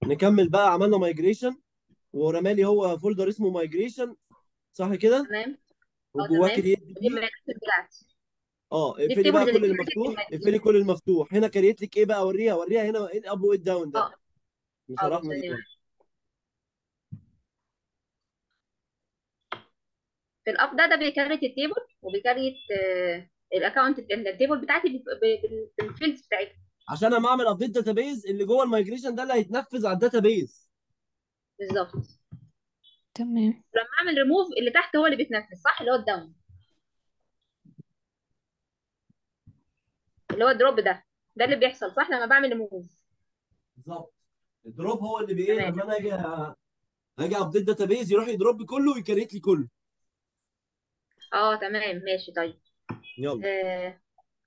نكمل بقى. عملنا مايجريشن ورمالي هو فولدر اسمه مايجريشن، صح كده؟ تمام. اه وجواه تمام. كرييت ودي دي. الملفات بتاعتي. اه دي اقفلي بقى التيبلز اللي كل كريتد المفتوح، اقفلي كل المفتوح. هنا كريت لك ايه بقى؟ وريها وريها هنا ايه الاب وايه الداون ده. اه اه شرحنا دي ثانية برضه. واحدة. في الاب ده بيكريت التيبل وبيكريت الاكونت التيبل بتاعتي بالفيلدز بتاعتها. عشان انا اعمل ابديت داتابيز اللي جوه المايجريشن ده اللي هيتنفذ على الداتابيز. بالظبط. تمام. لما اعمل ريموف اللي تحت هو اللي بيتنفذ، صح؟ اللي هو الداون، اللي هو الدروب ده اللي بيحصل صح لما بعمل ريموف. بالظبط. الدروب هو اللي بايه تمام. لما انا اجي ابديت داتابيز يروح يدروب كله ويكريت لي كله. اه تمام ماشي طيب. يلا. آه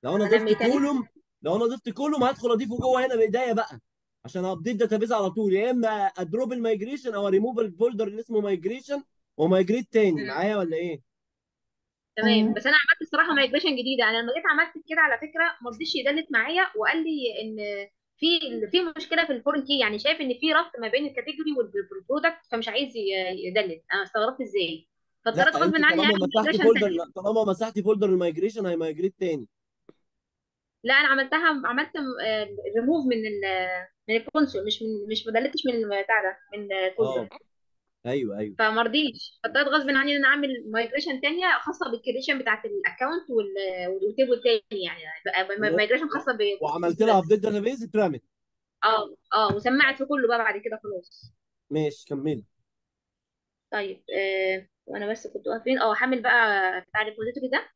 لو انا هنعمل ضفت ايه تاني؟ كولوم، لو انا ضفت كولوم هدخل اضيفه جوه هنا بايديا بقى عشان ابديت داتابيز على طول. يا اما ادروب المايجريشن او ريموف الفولدر اللي اسمه مايجريشن ومايجريت تاني مم. معايا ولا ايه؟ تمام. بس انا عملت الصراحه مايجريشن جديده. انا لما جيت عملت كده على فكره ما رضيش يدلت معايا وقال لي ان في في مشكله في الفورن كي، يعني شايف ان في ربط ما بين الكاتيجوري والبرودكت، فمش عايز يدلت. انا استغربت ازاي، فاضطريت لا غصب انت عني طالما اعمل مسحت مايجريشن فولدر، تاني. طالما مسحت فولدر المايجريشن هيمايجريت تاني. لا انا عملت ريموف من الكونسول، مش ما دلتش من البتاع ده من الفولدر. اه ايوه ايوه. فما رضيش، فاضطريت غصب عني ان انا اعمل مايجريشن تانية خاصه بالكريشن بتاعت الاكونت والتيبل تاني، يعني مايجريشن خاصه وعملت باسم لها ابديت بس. داتابيز اترمت. اه اه وسمعت في كله بقى بعد كده خلاص. ماشي كملي. طيب وانا بس كنت واقفين حمل بقى بتاع الريبوزيتوري ده.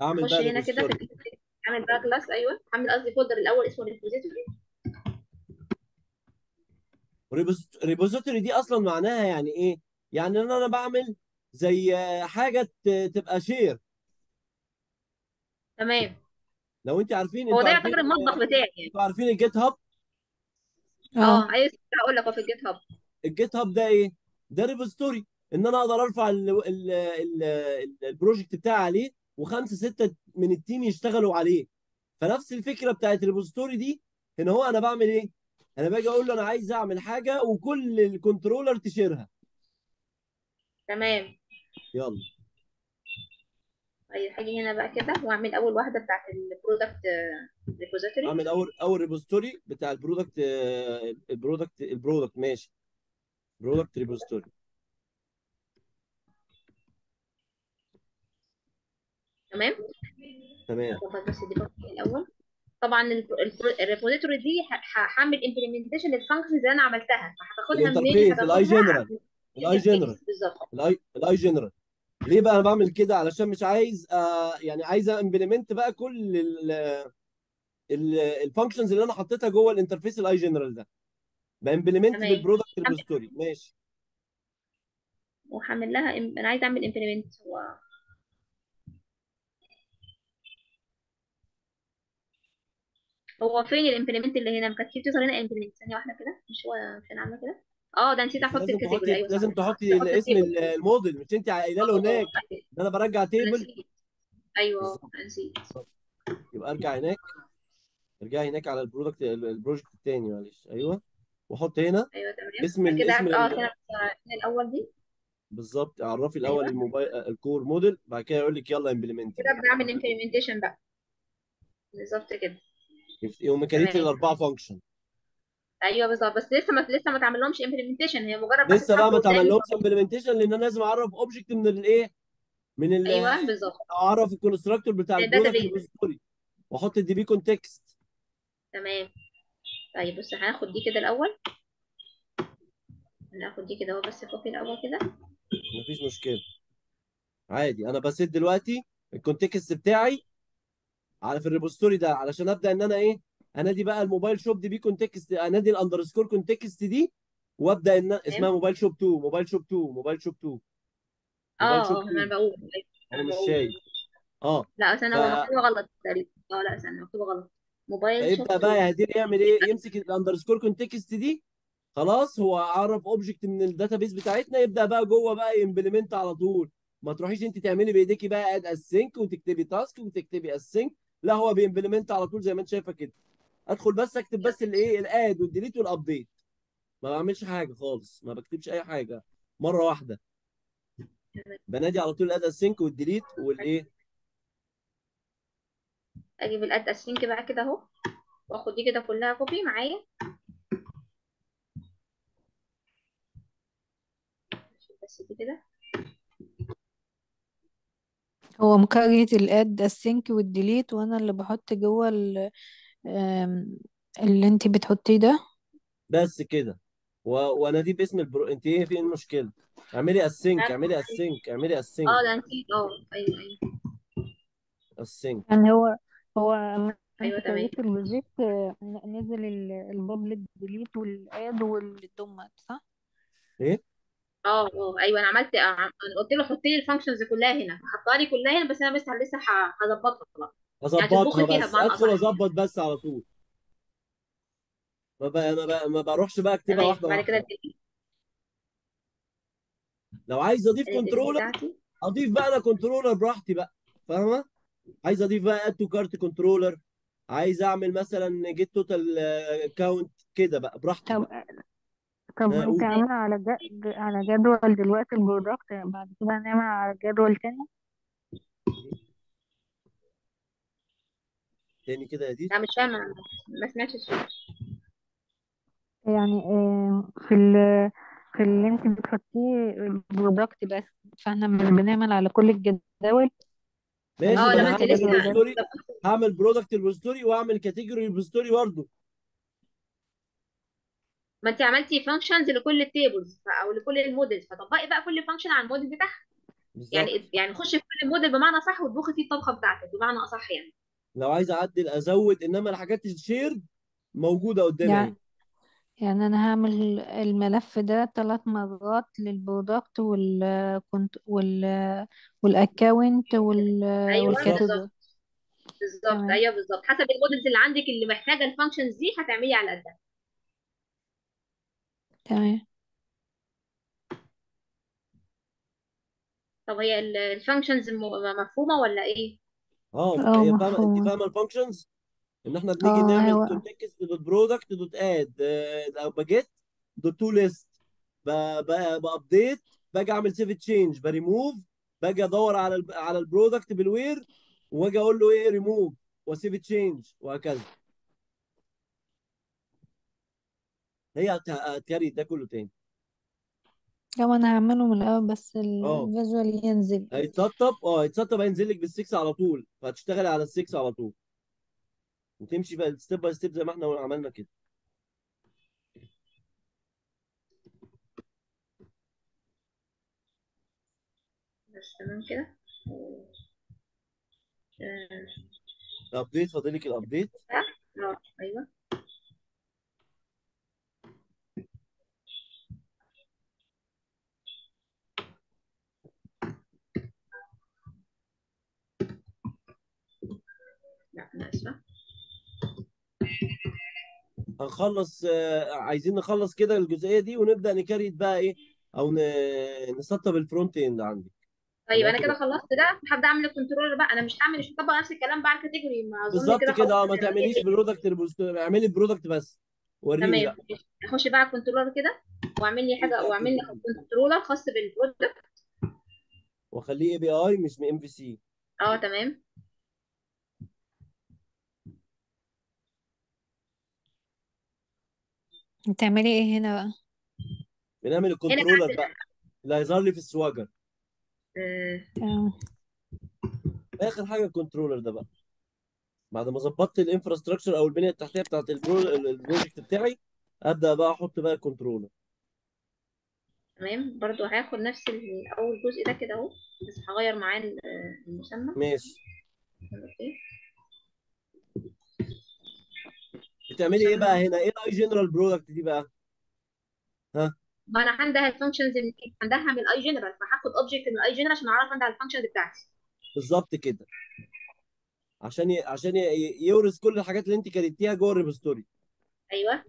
اعمل اخش بقى هنا كده ريبوزيتوري. اعمل بقى كلاس. ايوه حمل، قصدي فولدر الاول اسمه ريبوزيتوري. ريبوزيتوري دي اصلا معناها يعني ايه؟ يعني ان انا بعمل زي حاجه تبقى شير. تمام. لو انت عارفين، هو انتوا ده عارفين، يعتبر المطبخ بتاعي يعني. انتوا عارفين الجيت هاب. اه. عايز اقول لك هو في الجيت هاب. الجيت هاب ده ايه؟ ده ريبوزيتوري ان انا اقدر ارفع البروجكت بتاعي عليه وخمسه سته من التيم يشتغلوا عليه. فنفس الفكره بتاعت الريبوزيتوري دي. هنا هو انا بعمل ايه؟ انا باجي اقول له انا عايز اعمل حاجه وكل الكنترولر تشيرها. تمام. يلا. طيب هاجي هنا بقى كده واعمل اول واحده بتاعت البرودكت ريبوزيتوري. اعمل اول ريبوزيتوري بتاع البرودكت. البرودكت ماشي. برودكت ريبوزيتوري. تمام. تمام. هظبط بس دي الاول. طبعا الريبوزيتوري دي هعمل امبلمنتيشن للفانكشنز اللي انا عملتها، فهتاخدها منين؟ الانترفيس الاي هتاخدها جنرال. من الاي جنرال. الانترفيس بالظبط. الاي جنرال. ليه بقى انا بعمل كده؟ علشان مش عايز يعني عايز امبلمنت بقى كل الفانكشنز اللي انا حطيتها جوه الانترفيس الاي جنرال ده. بامبلمنت تمام. بالبرودكت ريبوزيتوري ماشي. وهعمل لها انا عايزه اعمل امبلمنت. هو فين الامبلمنت اللي هنا؟ ما كانتش بتظهر هنا امبلمنت. ثانيه واحده كده، مش انا عامله كده. اه ده نسيت بس احط لازم الكاتيجوري. تحطي، ايوه صح، لازم نسيت تحطي احط اسم التيبل. الموديل. مش انت قايله له اه هناك ان انا برجع انا تيبل؟ نسيت. ايوه بالظبط. انا نسيت. يبقى ارجع هناك. ارجعي هناك على البروجكت التاني معلش. ايوه. واحط هنا ايوه تمام. اسم كده الاسم هنا هنا الاول دي. بالظبط. اعرفي الاول ايوه الموبايل الكور موديل، بعد كده يقول لك يلا امبلمنت كده بقى. بعمل امبلمنتيشن بقى. بالظبط كده. يقوم كريت لي تمام. الاربعه فانكشن. ايوه بالظبط، بس لسه ما تعملهمش امبلمنتيشن، هي مجرد بس لسه بقى اتحط ما تعمل قدامي لهمش خلاص. امبلمنتيشن لان انا لازم اعرف اوبجكت من الايه، من ايوه بالظبط. اعرف الكونستراكتور بتاع البرودكت الداتابيز. ريبوزيتوري واحط الدي بي كونتكست. تمام. طيب بص هناخد دي كده الاول. هناخد دي كده اهو، بس كوبي الاول كده. مفيش مشكله. عادي. انا بسيت دلوقتي الكونتكست بتاعي على في الريبوزيتوري ده علشان ابدا ان انا ايه، انادي بقى الموبايل شوب دي بي كونتكست، انادي الاندرسكور كونتكست دي وابدا ان اسمها تمام. موبايل شوب 2، موبايل شوب 2، موبايل شوب 2، موبايل شوب انا 2. بقول. أيوة، هو انا مش بقول. شايف. اه. لا اصل ف... انا مكتوبه غلط تقريبا. لا استنى، مكتوبه غلط. موبايل شوب فيبدا بقى 2. يا هدير يعمل ايه؟ يمسك الاندرسكور كونتكست دي. خلاص هو عرف اوبجكت من الداتابيس بتاعتنا، يبدا بقى جوه بقى يمبلمنت على طول. ما تروحيش انت تعملي بايديكي بقى اد اسync وتكتبي تاسك وتكتبي اسync. لا هو بيمبلمنت على طول زي ما انت شايفه كده. ادخل بس اكتب بس الايه الاد والديليت والابديت، ما بعملش حاجه خالص، ما بكتبش اي حاجه، مره واحده بنادي على طول الاد اسync والديليت والايه. اجيب الاد اسينك بقى كده اهو، واخد دي كده كلها كوبي معايا. بس دي كده. هو مكريت الاد السينك والديليت، وانا اللي بحط جوه اللي انتي بتحطيه ده. بس كده. واناديه باسم انت ايه في المشكله؟ اعملي اسync، اعملي اسync، اعملي اسync. اه ده نسيت. اه ايوه ايوه. اسync. يعني هو لما ايوه انت تمام. كريت البروجكت نزل البابليك ديليت والاد والدومات، صح؟ ايه. ايوه انا عملت انا قلت له حط لي الفانكشنز كلها هنا، حطها لي كلها هنا، بس انا لسه هظبطها بقى. يعني اظبطها تطبخي فيها بس، بمعنى ادخل اصح يعني. اظبط بس على طول. ما بروحش بقى اكتبها تمام، واحده بعد كده واحده. لو عايز اضيف الديليت كنترولر، بتاعتي. اضيف بقى انا كنترولر براحتي بقى، فاهمه؟ عايز اضيف بقى اد تو كارت كنترولر، عايز اعمل مثلا جيت توتال كاونت كده بقى براحتي طب بقى. طب ها انت قول. عامله على على جدول دلوقتي البرودكت، بعد كده هنعمل على جدول تاني. تاني كده يا دي. لا مش فاهمه، ما سمعتش الصوت. يعني في اللي انت بتحطيه برودكت بس، فاحنا مش بنعمل على كل الجداول. ماشي، خلينا اه ما لما انا بس انت هعمل لسه جدول بس. الريبوزيتوري، هعمل برودكت الريبوزيتوري واعمل كاتيجوري الريبوزيتوري برضه. ما انت عملتي فانكشنز لكل التيبلز او لكل المودلز، فطبقي بقى كل فانكشن على الموديل بتاعها. بالظبط. يعني خشي في كل موديل بمعنى صح، واطبخي فيه الطبخه بتاعتك بمعنى اصح يعني. لو عايز اعدل ازود، انما الحاجات الشيرد موجوده قدامي اهي. يعني يعني انا هعمل الملف ده 3 مرات للبرودكت والاكاونت ايوه بالظبط. والكاتيجوري. بالظبط. بالظبط تمام. ايوه بالظبط، حسب المودلز اللي عندك اللي محتاجه الفانكشنز دي هتعملي على قدها. تمام. طب هي الفانكشنز مفهومه ولا ايه؟ اه اه هي فاهمه، انت مفهوم. فاهمه الفانكشنز. ان احنا بنيجي اه نعمل هو كونتكست دوت برودكت دوت اد او باجيت دوت تو ليست، بابديت، باجي اعمل سيف تشينج، بريموف، باجي ادور على على البرودكت بالوير، واجي اقول له ايه ريموف وسيف تشينج وهكذا. هي هتكري ده كله تاني. لو انا هعمله من الاول بس اه الفيجوال ينزل. هيتسطب هينزل لك بالسكس على طول، فهتشتغلي على السكس على طول، وتمشي بقى ستيب باي ستيب زي ما احنا عملنا كده. بس تمام كده. آه، الابديت فاضلك الابديت. ايوه. لا انا اسفه. هنخلص عايزين نخلص كده الجزئيه دي ونبدا نكريت بقى ايه، او نسطب الفرونت اند عندي. طيب انا هناخد كده خلصت ده، هبدا اعمل الكنترولر بقى. انا مش هطبق نفس الكلام بقى على الكاتيجوري، ما اظن بالظبط كده كده. خلاص اه ما هتعملي تعمليش ايه. برودكت، اعملي برودكت بس، وريني تمام. بقى. اخش بقى على الكنترولر كده، واعمل لي ايه حاجه، بقى واعمل لي كنترول؟ كنترولر خاص بالبرودكت. واخليه اي بي اي مش ام في سي. اه تمام. بتعملي ايه هنا بقى؟ بنعمل هنا الكنترولر بعد بقى اللي هيظهر لي في السواجر. آه تمام. اخر حاجه الكنترولر ده بقى، بعد ما ظبطت الانفراستراكشر او البنيه التحتيه بتاعت البروجكت بتاعي، ابدا بقى احط بقى الكنترولر. تمام، برضو هاخد نفس اول جزء ده كده اهو، بس هغير معاه المسمى. ماشي. اوكي. بتعملي ايه مسمى. بقى هنا؟ ايه الاي جنرال برودكت دي بقى؟ ها. ما انا عندها الفانكشنز اللي عندها من الاي جنرال، فهاخد اوبجكت من الاي جنرال عشان اعرف عندها الفانكشن بتاعتي. بالظبط كده. عشان يورث كل الحاجات اللي انت كريتيها جوه الريبوستوري. ايوه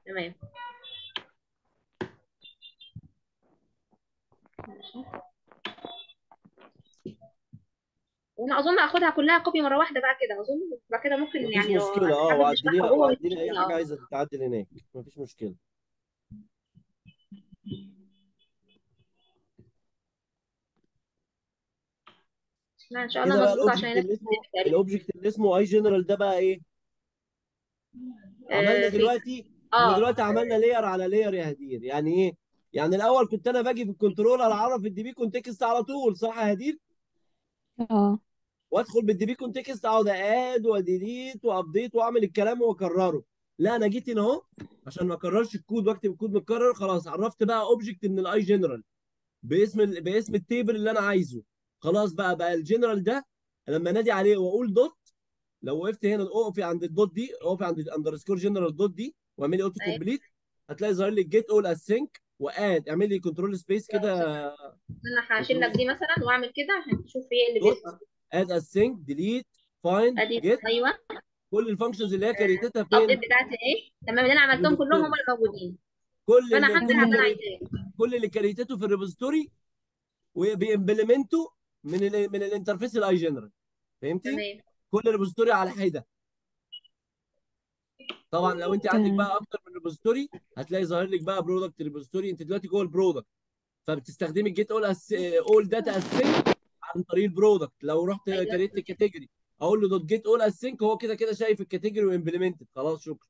تمام. ماشي. وانا اظن اخدها كلها كوبي مره واحده بقى كده، اظن بعد كده ممكن مفيش يعني لو مشكله، حابب نشرحها وعدليها جوه وعدلي اي متفقين. حاجه اه عايزه تتعدل هناك، مفيش مشكله. لا ان شاء الله كده بقى مظبوط عشان الاوبجكت هناك اللي اسمه تقريبا. الاوبجكت اللي اسمه اي جنرال ده بقى ايه؟ عملنا في دلوقتي، احنا اه دلوقتي عملنا لاير على لاير يا هدير. يعني ايه؟ يعني الاول كنت انا باجي في الكنترولر اعرف الدي بي كونتكست على طول، صح يا هدير؟ اه. وادخل بالدي بي كونتكست اقعد اد وديليت وابديت واعمل الكلام واكرره. لا انا جيت هنا اهو عشان ما اكررش الكود واكتب الكود متكرر، خلاص عرفت بقى اوبجكت من الاي جنرال باسم التيبل اللي انا عايزه. خلاص بقى الجنرال ده لما نادي عليه واقول دوت، لو وقفت هنا اقفي عند الدوت دي، اقفي عند الاندرسكور جنرال دوت دي واعملي اوتو ايوه كومبليت، هتلاقي ظاهر لي جيت اول اسync واد، اعملي كنترول سبيس كده. انا هشيل لك كنترول دي مثلا واعمل كده عشان تشوف ايه اللي دوت بيظهر. اد اسync ديليت فايند ادي جيت، ايوه. كل الفانكشنز اللي هي كريتها الابديت فين؟ بتاعتي ايه تمام، اللي انا في عملتهم كلهم هم الريبوزيتوري. اللي موجودين. كل فانا اللي همسح اللي كل انا اللي عايزاه. كل اللي كريتته في الريبوزيتوري وبيمبلمنتوا من الانترفيس الاي جنرال. فهمتي؟ تمام. كل ريبوزيتوري على حده. طبعا لو انت عندك تمام. بقى اكتر من ريبوزيتوري هتلاقي ظاهر لك بقى برودكت ريبوزيتوري، انت دلوقتي جوه البرودكت، فبتستخدمي الجيت اول داتا اسync عن طريق البرودكت. لو رحت ايوه كريت الكاتيجوري اقول له دوت جيت اول اسync، هو كده كده شايف الكاتيجوري وامبلمنتد، خلاص شكرا.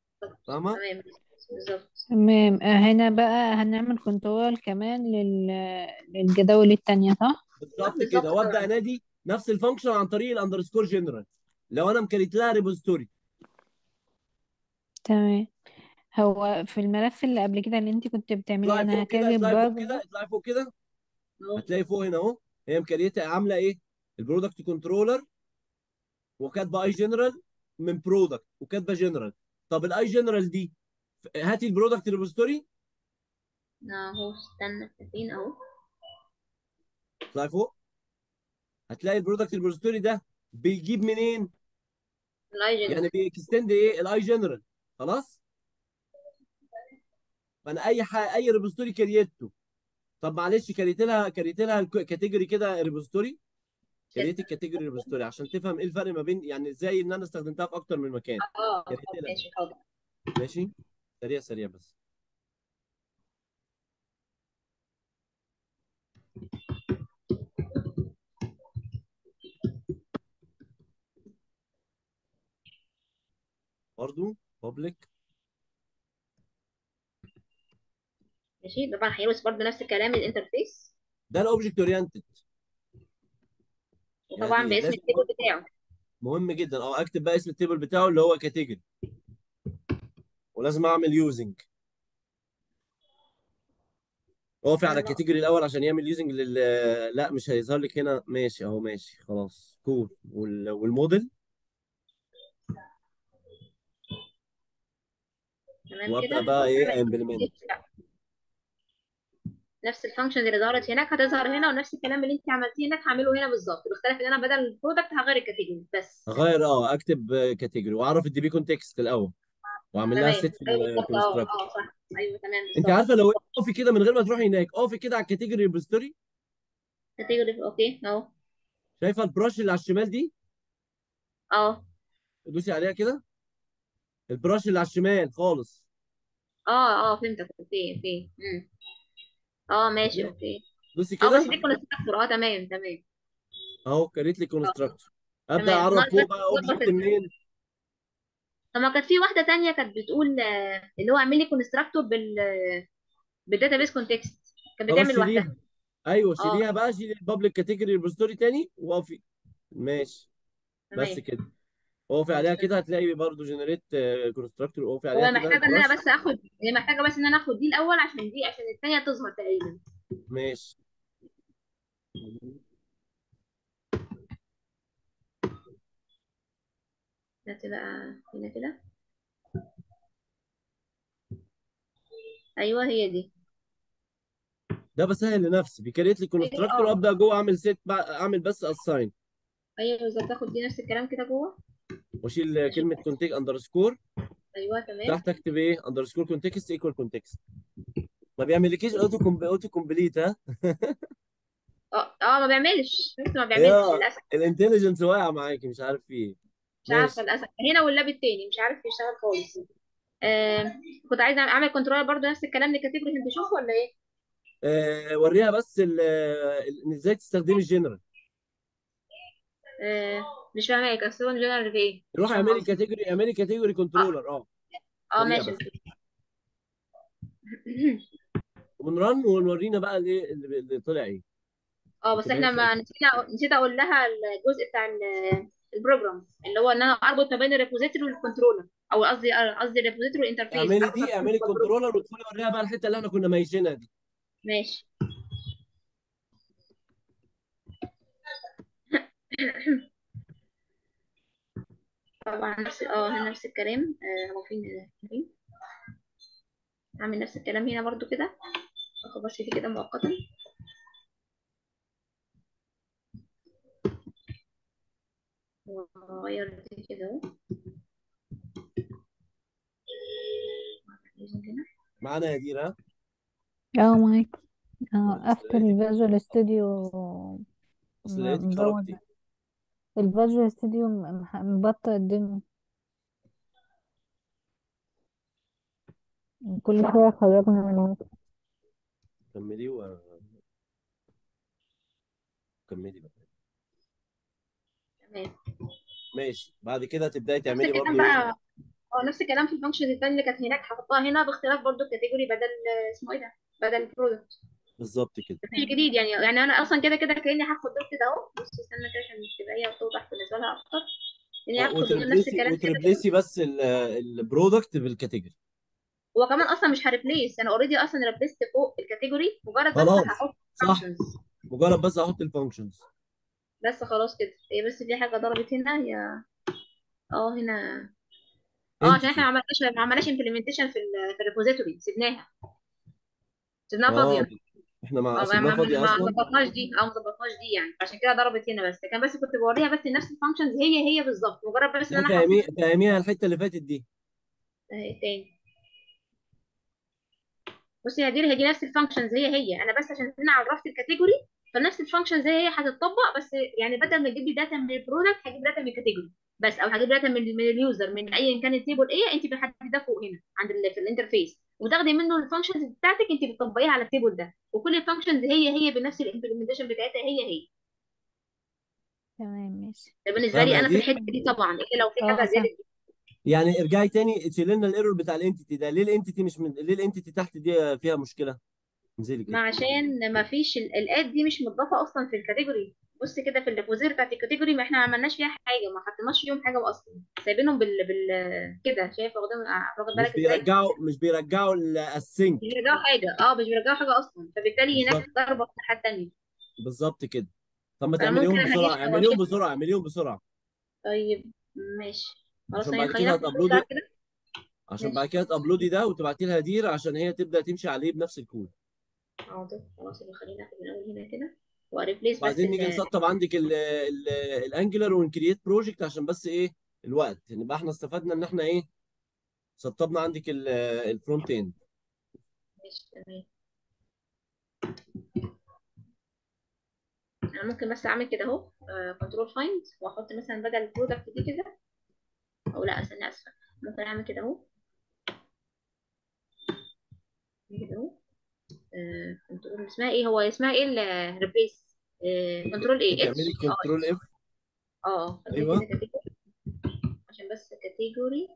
فاهمه؟ تمام بالظبط. تمام. هنا بقى هنعمل كنترول كمان للجداول التانية، صح؟ ايوه بالظبط كده، بالظبط وابدا طبعا. انادي نفس الفانكشن عن طريق الاندرسكور جنرال لو انا مكريت لها ريبوزيتوري. تمام. هو في الملف اللي قبل كده اللي انت كنت بتعمليه اطلعي انا فوق كده، هكرر اطلعي فوق كده، برضه. اطلعي فوق كده، اهو. هتلاقي فوق هنا اهو هي مكريتها عامله ايه؟ البرودكت كنترولر، وكاتبه اي جنرال من برودكت وكاتبه جنرال. طب الاي جنرال دي هاتي البرودكت ريبوزيتوري، اهو استنى فين اهو. اطلعي فوق هتلاقي البرودكت ريبوزيتوري ده بيجيب منين؟ الايجنت. يعني بيكستند ايه؟ الاي جنرال. خلاص، فانا اي ريبوزيتوري كريته. طب معلش كريت لها الكاتيجوري كده ريبوزيتوري، كريت الكاتيجوري ريبوزيتوري عشان تفهم ايه الفرق ما بين، يعني ازاي ان انا استخدمتها في اكتر من مكان. كريت لها. ماشي حاضر. ماشي، سريع سريع بس. برضو بابليك. ماشي طبعا هيوز برضه نفس الكلام الانترفيس. ده الاوبجكت اورينتد. وطبعا يعني باسم لازم التيبل بتاعه. مهم جدا اكتب بقى اسم التيبل بتاعه اللي هو كاتيجوري، ولازم اعمل يوزنج. اقفي على انا بقى الكاتيجوري الاول عشان يعمل يوزنج لا مش هيظهر لك هنا. ماشي اهو، ماشي خلاص كول والموديل، تمام وابدا كده بقى ايه هعمل امبلمنت. نفس الفانكشن اللي ظهرت هناك هتظهر هنا، ونفس الكلام اللي انت عملتيه هناك هعمله هنا بالظبط، باختلاف ان انا بدل البرودكت هغير الكاتيجوري بس. هغير اكتب كاتيجوري واعرف الدي بي كونتكست الاول واعمل لها تمام سيت في ايوه بالظبط. الكونستراكت. صح ايوه تمام انت بالظبط. عارفه لو اقفي كده من غير ما تروحي هناك، اقفي كده على الكاتيجوري ريبوزيتوري، كاتيجوري اوكي اهو. شايفه البراش اللي على الشمال دي؟ اه دوسي عليها كده، البراش اللي على الشمال خالص. فهمتك. اوكي اوكي اه ماشي هتلاقي، اوكي. دوسي اه بس كده دي كونستراكتور. تمام تمام. اهو كريت لي اه كونستراكتور. ابدا تمام اعرف ناقص فوق بس بقى نظبط اوبجكت منين. طب ما كانت في واحده تانية كانت بتقول اللي هو اعمل لي كونستراكتور بالداتابيس كونتكست، كانت خلاص بتعمل لوحدها. شيليها. ايوه اه شيليها بقى، شيل البابليك كاتيجوري ريبوزيتوري تاني واقفي. ماشي، بس تمام. كده. اقفي عليها خلاص كده تمام. هتلاقي برضو جنريت كونستراكتور، اقفي عليها هو كده محتاجه ان انا البراش. بس اخد، هي محتاجه بس ان انا اخد دي الاول عشان الثانيه تظهر تقريبا. ماشي. هات بقى هنا كده. ايوه هي دي. ده بسهل لنفسي، بيكريت لي كونستراكتور، اه ابدا جوه اعمل سيت بقى، اعمل بس اساين ايوه بالظبط، اخد دي نفس الكلام كده جوه. واشيل ماشي. كلمه كونتيك اندرسكور، ايوه تمام. تحت اكتب ايه؟ اندرسكور كونتكست ايكوال كونتكست. ما بيعملكيش اوتو كومبليت ها. اه ما بيعملش لسه، ما بيعملش يا للاسف. الانتليجنس واقع معاكي، مش عارف في ايه. مش عارفه ماشي. للاسف، هنا واللاب التاني مش عارف يشتغل خالص. آه كنت عايزه اعمل كنترول برضو نفس الكلام لكاتيجوري، انت تشوفه ولا ايه؟ وريها بس ازاي تستخدمي الجنرال. آه مش فاهماك، اصل هو جنرال في ايه؟ مش روحي فاهمه اعملي قصدي. كاتيجوري، اعملي كاتيجوري اه كنترولر. اه وريها ماشي بس، اوكي. ونرن ونورينا بقى الايه اللي طلع ايه. اه بس هتبقى هي احنا ما شايفه. نسيت اقول لها الجزء بتاع البروجرام، اللي هو ان انا اربط ما بين الريبوزيتوري والكنترولر، او قصدي الريبوزيتوري والانترفيس، اعملي اربط ما دي، بينهم اعملي جوه البروجرام. كنترولر وادخلي وريها بقى الحته اللي احنا كنا مايشينها دي. ماشي. طبعا نفس هنا نفس الكلام. هو فين؟ هعمل نفس الكلام هنا برضو كده، اخد بس دي كده مؤقتا، واغير دي كده اهو. هنا. معانا يا دينا. اه معاك. اصل وقفت لقيتك الفيجوال ستوديو. اصل لقيتك مبوظ. خرجتي. الفيجوال ستوديو مبطئ الدنيا. كل شوية خرجنا منه. كملي وكملي بقى. تمام. ماشي، بعد كده تبداي نفس تعملي الكلام برضو ايه. بقى. اه نفس الكلام في الفانكشن التانية اللي كانت هناك هحطها هنا، باختلاف برضو الكاتيجوري، بدل اسمه ايه ده، بدل البرودكت. بالظبط كده. مفيش جديد يعني انا اصلا كده كده كاني هاخد دول كده اهو. بص استنى كده عشان تبقى هي توضح بالنسبه لها اكتر، اني هاخد دول نفس الكلام كده كده. وتريبليسي بس البرودكت بالكاتيجوري. هو كمان اصلا مش هريبليس، انا اوريدي اصلا ريبليست فوق الكاتيجوري، مجرد بس خلاص. هحط صح. فانكشنز. مجرد بس احط الفانكشنز. بس خلاص كده، هي بس في حاجه ضربت هنا، هي هنا. عشان احنا انتيتي. ما عملناش امبلمنتيشن في الريبوزيتوري، سيبناها اه فاضيه. احنا مع اه ما سيبناها ما فاضيه ما اصلا. ظبطناش دي، ما ظبطناش دي يعني، عشان كده ضربت هنا. بس كان بس كنت بوريها بس نفس الفانكشنز هي بالظبط، مجرد بس ان لا، انا حطيت فاهميها الحته اللي فاتت دي. تاني. بصي هي دي نفس الفانكشنز هي، انا بس عشان انا عرفت الكاتيجوري، فنفس الفانكشنز هي هتتطبق. بس يعني بدل ما تجيب لي داتا من البرودكت، هجيب داتا من الكاتيجوري بس، او هجيب داتا من اليوزر، من ايا كان التيبل ايه، انت بتحددها فوق هنا عند في الانترفيس، وتاخدي منه الفانكشنز بتاعتك انت بتطبقيها على التيبل ده، وكل الفانكشنز هي بنفس الامبلمنتيشن بتاعتها هي. تمام ماشي. ده بالنسبه فاهمه لي يا انا في دي. الحته دي طبعا، الا لو في اه حاجه فاهم. زياده. يعني ارجعي تاني تشيل لنا الايرور بتاع الانتيتي ده. ليه الانتيتي مش من... ليه الانتيتي تحت دي فيها مشكله؟ انزلي كده. ما عشان ما فيش الاد دي مش مضافه اصلا في الكاتيجوري. بص كده في الريبوزيتوري بتاعت الكاتيجوري، ما احنا ما عملناش فيها حاجه، ما حطيناش فيهم حاجه اصلا، سايبينهم كده، شايف؟ واخد بالك ازاي؟ مش بيرجعوا مش السينك. بيرجعوا حاجه، مش بيرجعوا حاجه اصلا، فبالتالي هناك بالظبط. ضربه في الناحيه التانيه. بالظبط كده. طب ما فانا ممكن تعمليهم بسرعه، اهيشها اعمليهم واشيلها. بسرعه، ااعمليهم بسرعه. طيب ماشي. خلاص عشان يعني بعد خلينا كده في الشغل ده هتابلودي. كده. عشان بعد ماشي. كده تابلودي ده وتبعتي لها دير عشان هي تبدا تمشي عليه بنفس الكود. حاضر خلاص، يبقى خلينا في الاول هنا كده، وريبليس بس بعدين نيجي نسطب عندك الانجلر ونكرييت بروجكت عشان بس ايه الوقت نبقى احنا استفدنا ان احنا ايه سطبنا عندك الفرونت اند. ماشي تمام. انا ممكن بس اعمل كده اهو، كنترول فايند، واحط مثلا بدل البرودكت دي كده، او لا استنى اسفه، ممكن اعمل كده اهو، كده اهو. كنترول اسمها ايه، هو اسمها ايه الريبليس؟ كنترول ايه تعملي اتش كنترول اف. خليها ايوه. كده كاتيجوري، عشان بس كاتيجوري.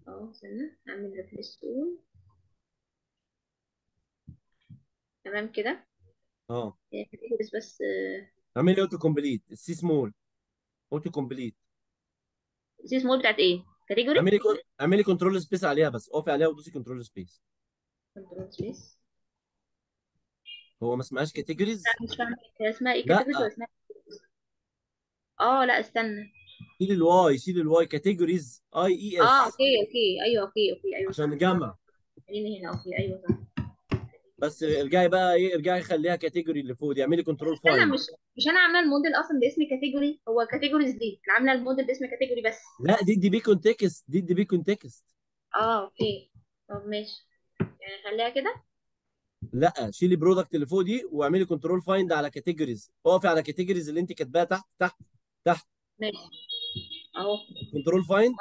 استنى اعمل ريبليس اول. تمام كده. اه كاتيجوريز بس. اعملي اوتو كومبليت السي سمول. اوتو كومبليت. سي سمول بتاعت ايه، كاتيجوري؟ اعملي كنترول سبيس عليها، بس اقفي عليها ودوسي كنترول سبيس. كنترول سبيس. هو ما اسمهاش كاتيجوريز. مش فاهمه هي اسمها ايه، لا، كاتيجوريز ولا اسمها؟ لا استنى. شيل الواي كاتيجوريز اي اي اس اوكي اوكي، ايوه اوكي اوكي، ايوه عشان صح. نجمع. خليني هنا، اوكي ايوه صح. بس ارجعي بقى ايه، ارجعي خليها كاتيجوري اللي فوق دي، اعملي كنترول استنى، فايند. مش انا عامله الموديل اصلا باسم كاتيجوري، هو كاتيجوريز دي انا عامله الموديل باسم كاتيجوري بس. لا، دي بي كونتكست، دي بي كونتكست. اوكي. طب ماشي، يعني خليها كده. لا، شيلي برودكت اللي فوق دي واعملي كنترول فايند على كاتيجوريز، اقفي على كاتيجوريز اللي انت كاتباها تحت تحت تحت. ماشي اهو. كنترول فايند،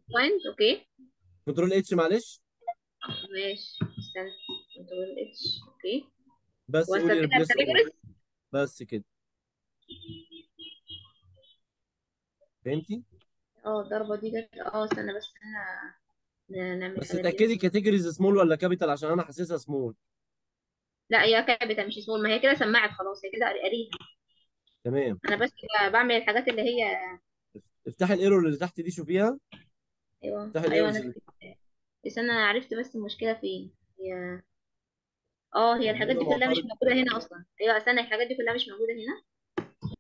بوينت اوكي. كنترول اتش معلش. ماشي استنى. كنترول اتش اوكي. بس قولي واثبتها ريبليس اول. بكاتيجوريز. بس كده. فهمتي؟ اه الضربة دي جت استنى بس انا نعمل بس اناليز. اتاكدي كاتيجوريز سمول ولا كابيتال عشان انا حاسسها سمول. لا هي كابيتال مش سمول، ما هي كده سمعت خلاص، هي كده قريها. تمام. انا بس بعمل الحاجات اللي هي. افتحي الايرور اللي تحت دي شوفيها. ايوه افتحي ايوه الايرورز انا. اللي بس انا عرفت بس المشكلة فين. هي هي الحاجات ربنا دي كلها مش معترض. موجودة هنا اصلا. ايوه استنى، الحاجات دي كلها مش موجودة هنا.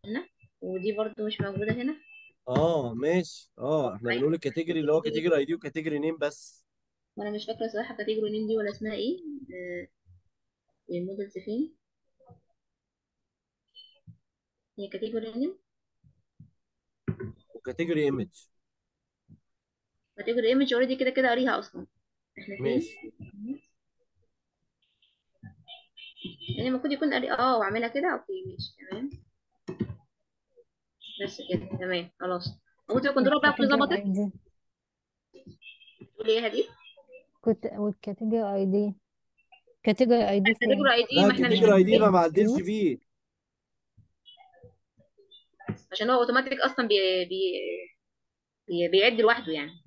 هنا. ودي برضو مش موجودة هنا. اه ماشي، احنا ايوه. بنقول الكاتيجوري اللي هو كاتيجوري اي دي وكاتيجوري نيم بس. وانا مش فاكرة صراحة كاتيجوري نيم دي ولا اسمها ايه. المودلز فين. هي كاتيجوري نيم. وكاتيجوري ايمج. كاتيجوري ايمج اوريدي كده كده قاريها اصلا. احنا فين. ماشي. يعني المفروض يكون قاري واعملها كده اوكي ماشي تمام. بس كده تمام خلاص. قلت الكنترول بقى كله والكاتيجوري ظبطت. اي دي. تقول ايه يا هدي. كنت والكاتيجوري اي دي. كاتيجوري اي دي فين؟ كاتيجوري اي دي لا، ما احنا مش الكاتيجوري اي دي فاكرين. ما بعدلش فلوس. فيه. عشان هو اوتوماتيك اصلا بيعد لوحده يعني.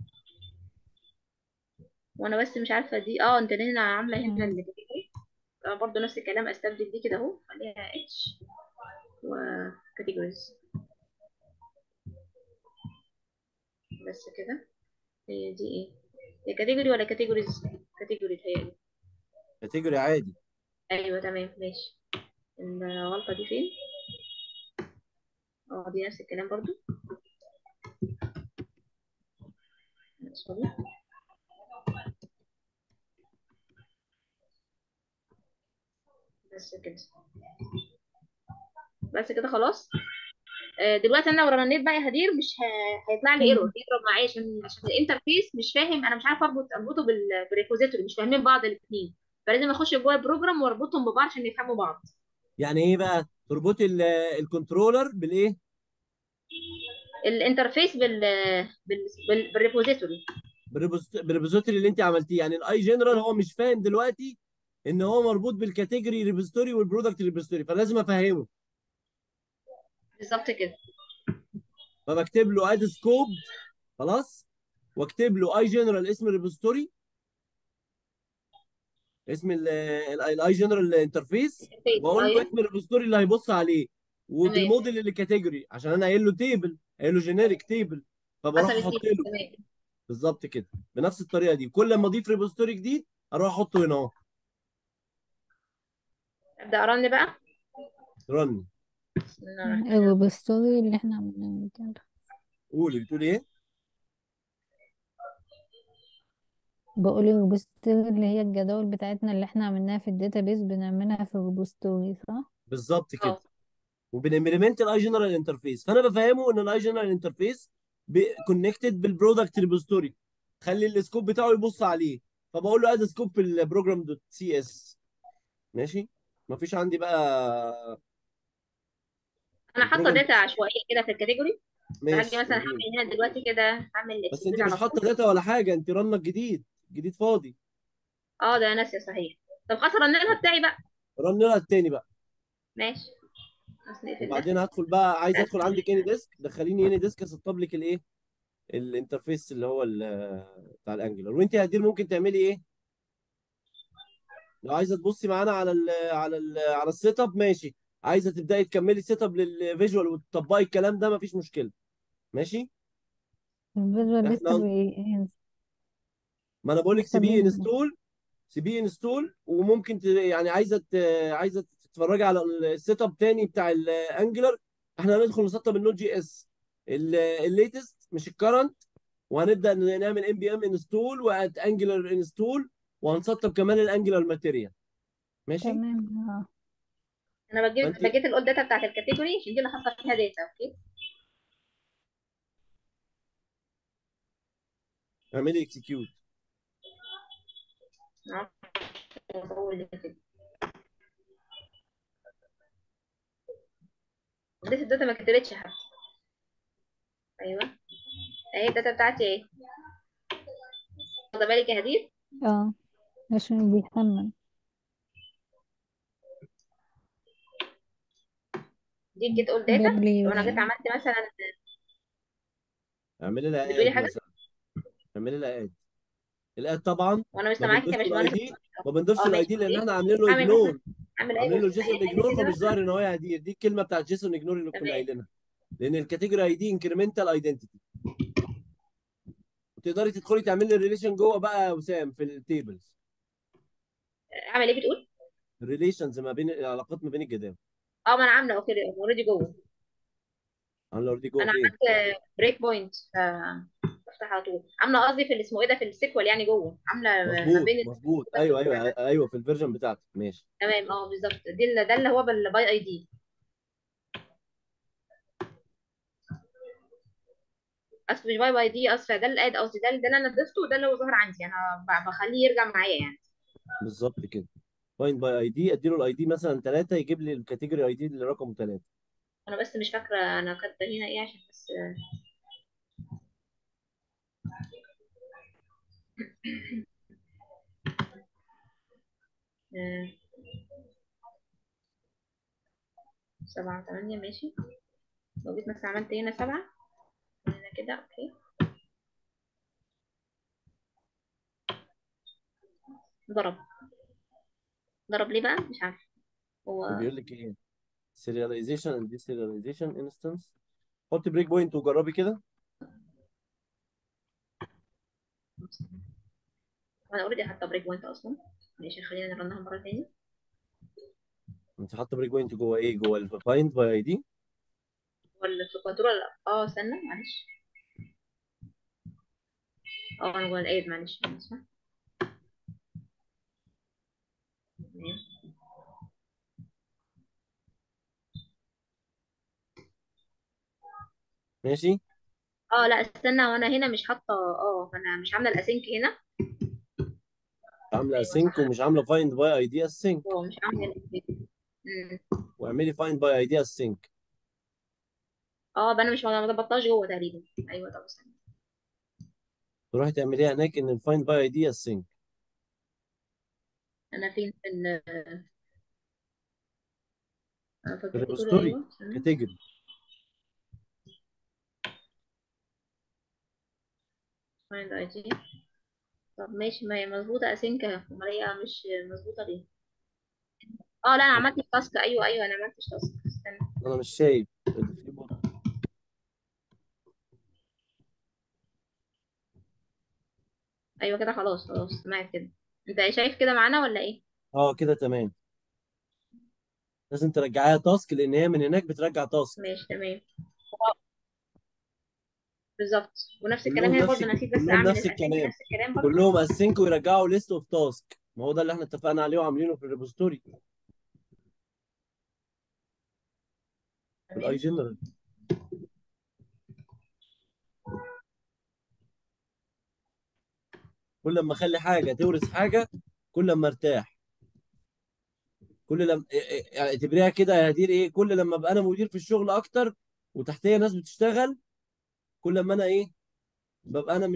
وانا بس مش عارفه دي انت هنا عامله هنا مم. الكاتيجوري. انا برضو نفس الكلام، استبدل دي كده اهو، خليها اتش وكاتيجوريز. بس كده. هي دي ايه. هي كاتيجوري ولا كاتيجوريز. كاتيجوري تهيألي. كاتيجوري عادي. ايوه تمام ماشي. الغلطه دي فين. دي نفس الكلام برضو. سوري. بس كده. بس كده خلاص. دلوقتي انا لو رنيت بقى يا هدير مش هيطلع لي ايرور، مم. يضرب معايا عشان الانترفيس مش فاهم، انا مش عارفه اربطه بالريبوزيتوري، مش فاهمين بعض الاثنين. فلازم اخش جوه البروجرام واربطهم ببعض عشان يفهموا بعض. يعني ايه بقى تربطي الكنترولر بالايه؟ الانترفيس بالريبوزيتوري. بالريبوزيتوري اللي انت عملتيه، يعني الاي جنرال هو مش فاهم دلوقتي ان هو مربوط بالكاتيجوري ريبوزيتوري والبرودكت ريبوزيتوري، فلازم افهمه. بالظبط كده. فبكتب له اد سكوب، خلاص، واكتب له اي جنرال اسم الريبوزيتوري، اسم الاي جنرال انترفيس، الانترفيس واقول له ايوه. اسم الريبوزيتوري اللي هيبص عليه، تمام. وبالموديل اللي كاتيجوري عشان انا قايل له تيبل، قايل له جينيريك تيبل، فبروح حسب احط التيم له. تمام. بالظبط كده. بنفس الطريقه دي كل ما اضيف ريبوزيتوري جديد اروح احطه هنا اهو. ابدا ارن بقى. رن. بسم الله الرحمن الرحيم. الريبوستوري اللي احنا عملناه كده. قولي بتقولي ايه؟ بقول الريبوستوري اللي هي الجداول بتاعتنا اللي احنا عملناها في الداتابيس بنعملها في الريبوستوري صح؟ بالظبط كده. اه وبنمبلمنت الاي جنرال انترفيس، فانا بفهمه ان الاي جنرال انترفيس كونكتد بالبرودكت ريبوزيتوري، خلي السكوب بتاعه يبص عليه، فبقول له اد سكوب في البروجرام دوت سي اس. ماشي. مفيش عندي بقى انا حاطه البروجرام دوت داتا سي. عشوائيه كده في الكاتيجوري. فهاجي ماشي مثلا جميل. هعمل هنا دلوقتي كده، هعمل بس انت اكسكيوت مش على حاطه طول. داتا ولا حاجه، انت رنك جديد، جديد فاضي. ده ناسيه صحيح. طب خلاص رنلها بتاعي بقى. رن لها التاني بقى. ماشي. بس نقفل ده. وبعدين هدخل بقى، عايز ادخل عندك اني ديسك، دخليني اني ديسك اسطب لك الايه، الانترفيس اللي هو بتاع الانجلر. وانت يا هدير ممكن تعملي ايه؟ لو عايزه تبصي معانا على السيت اب ماشي، عايزه تبداي تكملي سيت اب للفيجوال وتطبقي الكلام ده مفيش مشكله. ماشي. الفيجوال لسه احنا ما انا بقول لك لسه سيبيه بينزل. انستول، سيبيه انستول، وممكن يعني عايزه تتفرجي على السيت اب تاني بتاع الانجلر. احنا هندخل نسطب النوت جي اس الليتست مش الكرنت، وهنبدا نعمل ام بي ام انستول وات انجلر انستول، وهنسطب كمان الانجلر ماتيريال. ماشي. تمام انا فانت بجيت الاول داتا بتاعت الكاتيجوري عشان دي اللي حاطه فيها داتا اوكي. اعملي اكسكيوت. اه. هو اللي كده. لسه الداتا ما كتبتش حتى. ايوه، اهي الداتا بتاعتي اهي. واخده بالك يا هدير؟ اه، عشان بيحمل. دي جيت اول داتا. جاب لي لو انا جيت عملت مثلا، اعملي لها بتقولي اد حاجه؟ مثلا. اعملي لها اد. الاد طبعا وانا مش ما سامعاكي يا بنضيفش الاي باشمهندس. دي. ما بنضيفش اه الاي ماشي، دي هعمل لان ايه؟ احنا عاملين له هعمل مثلا، اجنور. هعمل عاملين له ايه جيسون اي حاجه اجنور، فمش كده. ظاهر ان هو هدير. دي الكلمه بتاعت جيسون اجنور اللي كنا تمام. قايلينها. لان الكاتيجوري اي دي انكريمنتال ايدنتيتي. وتقدري تدخلي تعملي الريليشن جوه بقى يا وسام في التيبلز. اعمل ايه بتقول؟ الريليشنز ما بين العلاقات ما بين الجداول. اه، ما انا عامله اوكي اوريدي جوه. عامله اوريدي جوه انا فين؟ عملت بريك بوينت، بفتح على طول. عامله قصدي في اللي اسمه ايه ده، في السيكوال يعني جوه، عامله ما مظبوط بين مظبوط، ده ايوه ايوه وده. ايوه، في الفيرجن بتاعتك ماشي. تمام، اه بالظبط، ده اللي هو بالباي اي دي. اصل مش باي دي، اصل ده الاد، قصدي ده اللي انا ضفته، وده اللي هو ظهر عندي انا، بخليه يرجع معايا يعني. بالظبط كده. فايند باي اي دي، اديله الاي دي مثلا 3 يجيب لي الكاتيجوري اي دي اللي رقمه 3. انا بس مش فاكره انا كاتبه هنا ايه عشان بس. 7 8 ماشي. لو جيت مثلا عملت هنا 7، هنا كده اوكي. ضرب. ضرب ليه بقى مش عارفه هو. بيقول لك ايه؟ سيرياليزيشن اند دي سيرياليزيشن انستنس. حط بريك بوينت وجربي كده. انا اوريدي حاطه بريك بوينت اصلا. ماشي، خلينا نرنها مره تاني. انت حاطه بريك بوينت جوه ايه؟ جوه الفايند باي اي دي. ولا في كنترول؟ اه استنى معلش. اه انا جوه الايد، معلش أنا آسفة. تمام. ماشي. اه لا استنى، وانا هنا مش حاطه، انا مش عامله الاسync هنا. عامله ايوه اسync صح. ومش عامله فايند باي اي دي اسync. مش عامله الاسync. واعملي فايند باي اي دي اسync. اه بقى انا مش ما ضبطتهاش جوه تقريبا. ايوه طب استنى. تروحي تعمليها هناك ان الفايند باي اي دي اسync. انا فين في في الكاتيجوري، الريبوستوري ايوه استنى. كاتيجوري. find ID. طب ماشي، ما هي مظبوطه اسync اهي، امال هي مش مظبوطه ليه؟ اه لا انا عملت التاسك، ايوه ايوه انا عملت تاسك، استنى. انا مش شايف في ايوه كده خلاص خلاص تمام كده. انت شايف كده معانا ولا ايه؟ اه كده تمام. لازم ترجعيها تاسك لان هي من هناك بترجع تاسك. ماشي تمام. بالظبط. ونفس الكلام كلهم هنا نفس برضه، انا نسيت بس كلهم اعمل نفس الاسync الكلام. نفس الكلام برضه. كلهم اسync ويرجعوا ليست اوف تاسك. ما هو ده اللي احنا اتفقنا عليه وعاملينه في الريبوستوري في الاي تمام. جنرال. كل ما اخلي حاجه تورث حاجه كل ما ارتاح. كل لما يعني اعتبريها كده يا هدير ايه، كل لما ابقى انا مدير في الشغل اكتر وتحتيه ناس بتشتغل، كل ما انا ايه، ببقى انا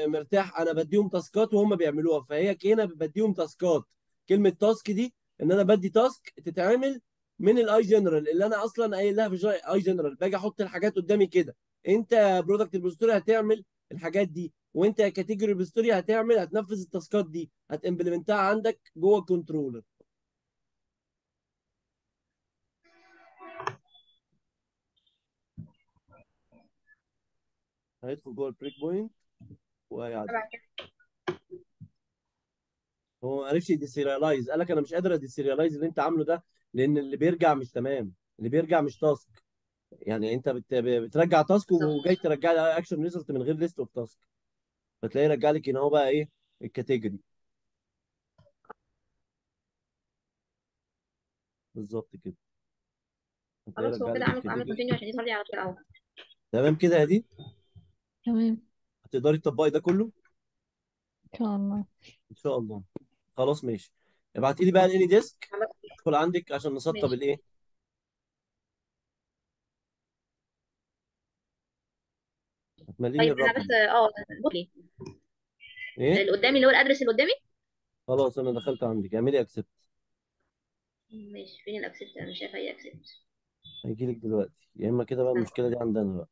مرتاح. انا بديهم تاسكات وهم بيعملوها، فهي هنا بديهم تاسكات. كلمه تاسك دي ان انا بدي تاسك تتعمل من الاي جنرال اللي انا اصلا قايل لها في اي جنرال. باجي احط الحاجات قدامي كده. انت يا برودكت البستوري هتعمل الحاجات دي، وانت يا كاتيجوري البستوري هتنفذ التاسكات دي، هتمبلمنتها عندك جوه الكنترولر. هيدخل جوه البريك بوينت وهيعدي. طبعا كده. هو ما عرفش يديسيريالايز، قال لك انا مش قادر اديسيريالايز اللي انت عامله ده لان اللي بيرجع مش تمام. اللي بيرجع مش تاسك. يعني انت بترجع تاسك بالظبط. وجاي ترجع لي اكشن ريزلت من غير ليست اوف تاسك. فتلاقيه رجع لك ان هو بقى ايه، الكاتيجوري. بالظبط كده. هتلاقيه خلاص هو رجع كده لك عامل الكاتيجوري. كونتينيو عشان يظهر لي على طول اهو. تمام كده يا دي. تمام. هتقدري تطبقي ده كله ان شاء الله. ان شاء الله. خلاص ماشي. ابعتي لي بقى الاني ديسك. خلاص ادخل عندك عشان نسطب ماشي. الايه. هتملي لي طيب انا الرقم. بس بصي، ايه؟ اللي قدامي اللي هو الادرس اللي قدامي. خلاص انا دخلت عندك، اعملي اكسبت. ماشي، فين الاكسبت؟ انا مش شايفه اي اكسبت. هيجي لك دلوقتي، يا اما كده بقى المشكله دي عندنا بقى.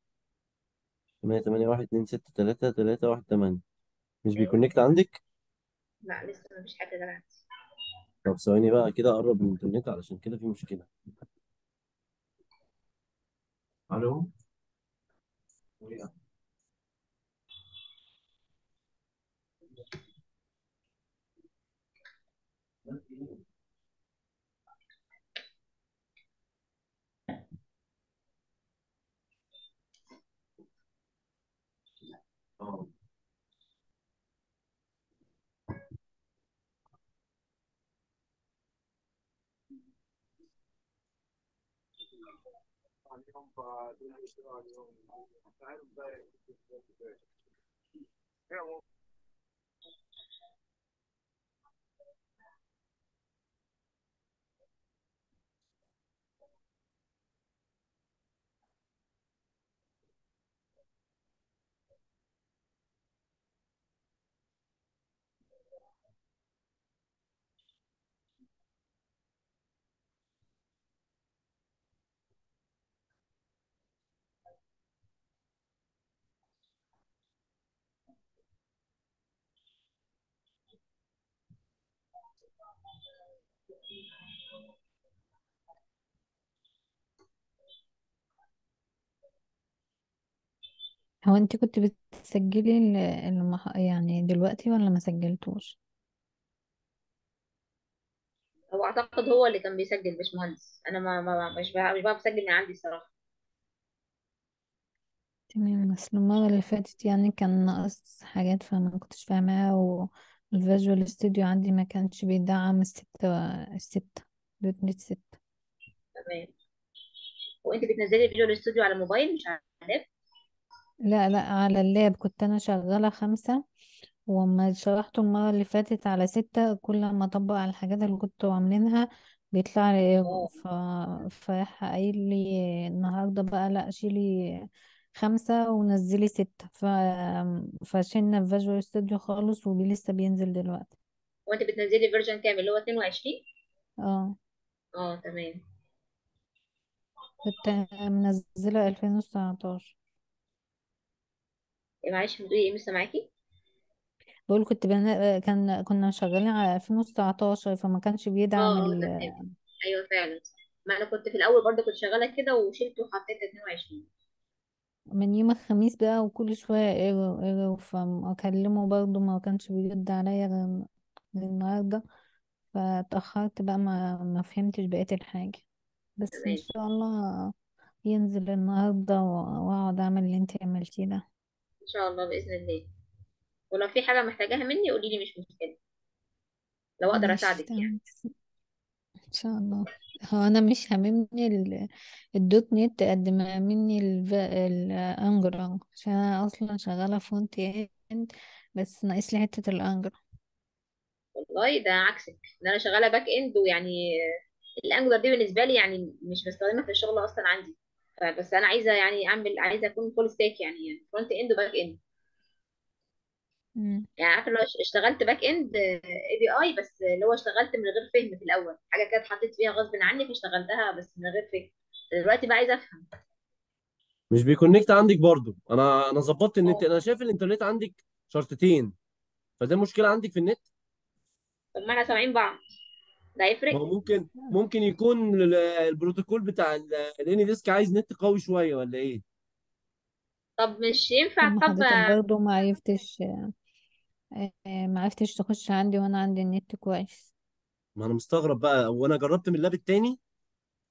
8 8 1 2 6 3 3 1 8. مش بيكونكت عندك؟ لا لسه ما فيش حاجه جدع. طب ثواني بقى كده اقرب من الانترنت، علشان كده في مشكله. الو. اه. هو انت كنت بتسجلي يعني دلوقتي ولا ما سجلتوش؟ هو اعتقد هو اللي كان بيسجل باشمهندس، انا مش بقى بسجل من عندي الصراحه. تمام. بس المرة اللي فاتت يعني كان ناقص حاجات فما كنتش فاهماها، والفيجوال ستوديو عندي ما كانش بيدعم الستة دوت نت ستة. تمام. وانت بتنزلي فيجوال ستوديو على الموبايل مش على اللاب؟ لا لا، على اللاب كنت أنا شغالة 5، وما شرحته المرة اللي فاتت على 6. كل ما أطبق على الحاجات اللي كنت عاملينها بيطلع لي ايرور. اه. فراح قايل لي النهاردة بقى لا شيلي 5 ونزلي 6. فشلنا فيجوال ستوديو خالص ولسه بينزل دلوقتي. وانت بتنزلي فيرجن كام، اللي هو 22؟ اه، اه تمام. كنت منزلة 2019. معلش بتقولي ايه؟ مش سامعاكي. بقول كنا شغالين على 2019 فما كانش بيدعم اه تمام. ايوه فعلا. ما انا كنت في الاول برضه كنت شغاله كده وشلته وحطيت 22. من يوم الخميس بقى، وكل شوية ايرور ايرور، فاكلمه برضه ما كانش بيرد عليا غير النهاردة. فاتأخرت بقى، ما فهمتش بقية الحاجة. بس ان تمام. شاء الله ينزل النهاردة واقعد اعمل اللي انت عملتيه ده. ان شاء الله باذن الله. ولو في حاجه محتاجاها مني قولي لي، مش مشكله، لو اقدر ماشي اساعدك يعني. تمام، ان شاء الله. هو انا مش هاممني الدوت نت قد ما هاممني الانجرا، عشان انا اصلا شغاله فرونت اند، بس ناقص لي حته الانجرا. والله ده عكسك، ان انا شغاله باك اند، ويعني الانجلر دي بالنسبه لي يعني مش بستخدمها في الشغل اصلا عندي. فبس انا عايزه يعني عايزه اكون فول ستاك، يعني فرونت اند وباك اند. مم. يعني عارفه لو اشتغلت باك اند اي بي اي، بس اللي هو اشتغلت من غير فهم في الاول، حاجه كده اتحطيت فيها غصب عني فاشتغلتها بس من غير فهم. دلوقتي بقى عايزه افهم. مش بيكونكت عندك برضو؟ انا ظبطت النت، اه. انا شايف الانترنت عندك شرطتين، فده مشكله عندك في النت. طب ما احنا سامعين بعض، ده ما هيفرق؟ هو ممكن يكون البروتوكول بتاع الاني ديسك عايز نت قوي شويه ولا ايه؟ طب مش طب ينفع؟ ما طب حضرتك برضو ما عرفتش تخش عندي وانا عندي النت كويس. ما انا مستغرب بقى، وانا جربت من اللاب التاني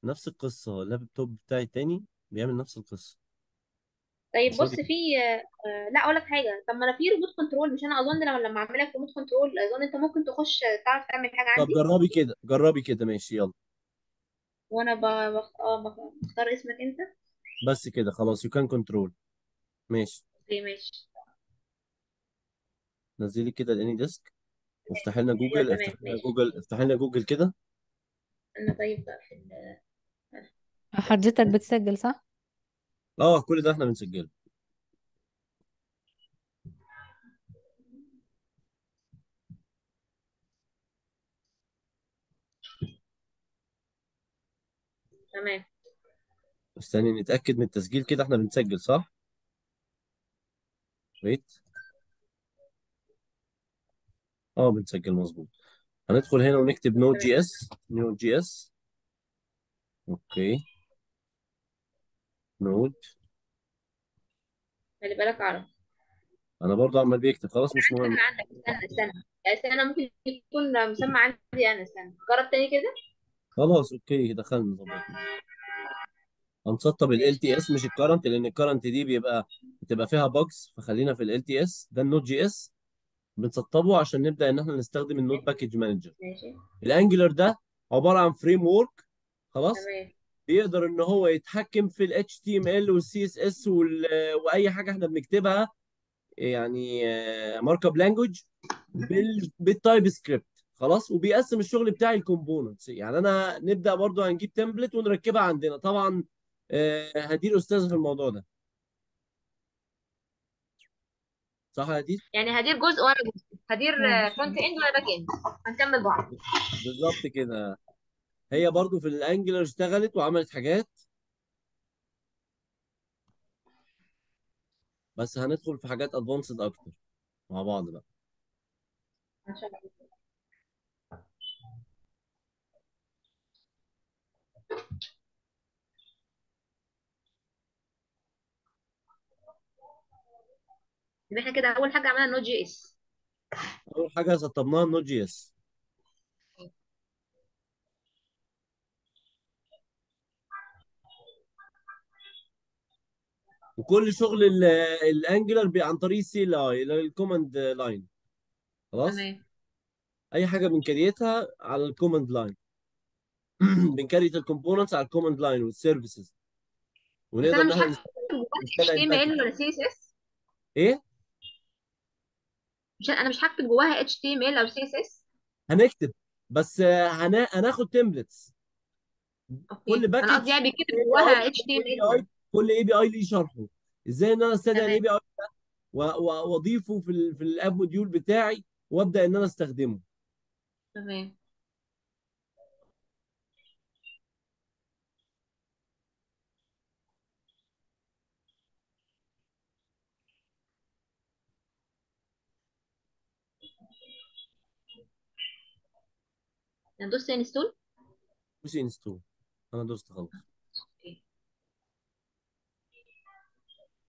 نفس القصه، اللابتوب بتاعي التاني بيعمل نفس القصه. طيب مش راضي. بص في لا اقول لك حاجه، طب ما انا في ريموت كنترول، مش انا اظن لما اعمل لك ريموت كنترول اظن انت ممكن تخش تعرف تعمل حاجه طب عندي. جربي كده، جربي كده، ماشي يلا. وانا بختار اسمك انت. بس كده خلاص، يو كان كنترول. ماشي. اوكي ماشي. نزلي كده الاني ديسك، وافتحي لنا ايوه جوجل، تمام افتحي لنا ماشي. جوجل، افتحي لنا جوجل كده. انا طيب بقى في حضرتك بتسجل صح؟ اه كل ده احنا بنسجله. تمام. استني نتاكد من التسجيل كده، احنا بنسجل صح؟ ويت. اه بنسجل مظبوط. هندخل هنا ونكتب نود تمام. جي اس، نود جي اس. اوكي. نود. خلي بالك عربي. انا برضه عمال بيكتب، خلاص مش مهم. عندك، استنى استنى، ممكن يكون مسمى عندي انا. استنى جرب تاني كده. خلاص اوكي دخلنا ظبطنا. هنسطب ال ماشي. تي اس مش الكرنت، لان الكرنت دي بتبقى فيها باجز، فخلينا في ال تي اس ده النود جي اس. بنسطبه عشان نبدا ان احنا نستخدم النود باكج مانجر. ماشي. الانجلر ده عباره عن فريم ورك، خلاص. تمام. بيقدر ان هو يتحكم في ال HTML وال CSS واي حاجه احنا بنكتبها، يعني مارك اب لانجوج بالتايب سكريبت، خلاص. وبيقسم الشغل بتاعي الكومبوننتس. يعني انا نبدا برضو هنجيب تمبلت ونركبها عندنا طبعا. هدير استاذ في الموضوع ده، صح يا هدير؟ يعني هدير جزء وانا جزء. هدير اه فرونت اند وانا باك اند. هنكمل بعض. بالظبط كده. هي برضو في الانجلر اشتغلت وعملت حاجات، بس هندخل في حاجات ادفانسد اكتر مع بعض بقى. ان شاء الله. يبقى احنا كده اول حاجه عملنا نوت جي اس. اول حاجه سطبناها النود جي اس. وكل شغل الانجلر عن طريق السي ال اي الكوماند لاين، خلاص. تمام. اي حاجه بنكريتها على الكوماند لاين. بنكريت الكومبوننتس على الكوماند لاين والسيرفيسز، بس ونقدر انا ان مش احنا هكتب جواها اتش نستدعي تي ام الباكج. ال ولا سي اس اس. ايه؟ مش انا مش هكتب جواها اتش تي ام ال او سي اس اس. هنكتب، بس هناخد تمبلتس. كل اوكي، انا باكج قصدي يعني بيتكتب اي بي جواها اي، اتش تي ام اي بي ال. اي، كل اي بي اي ليه شرحه. ازاي ان انا استدعي الاي تمام. بي اي واضيفه في الاب موديول بتاعي، وابدا ان انا استخدمه. تمام. ندوس انستول. دوس انستول. انا دوست خلاص.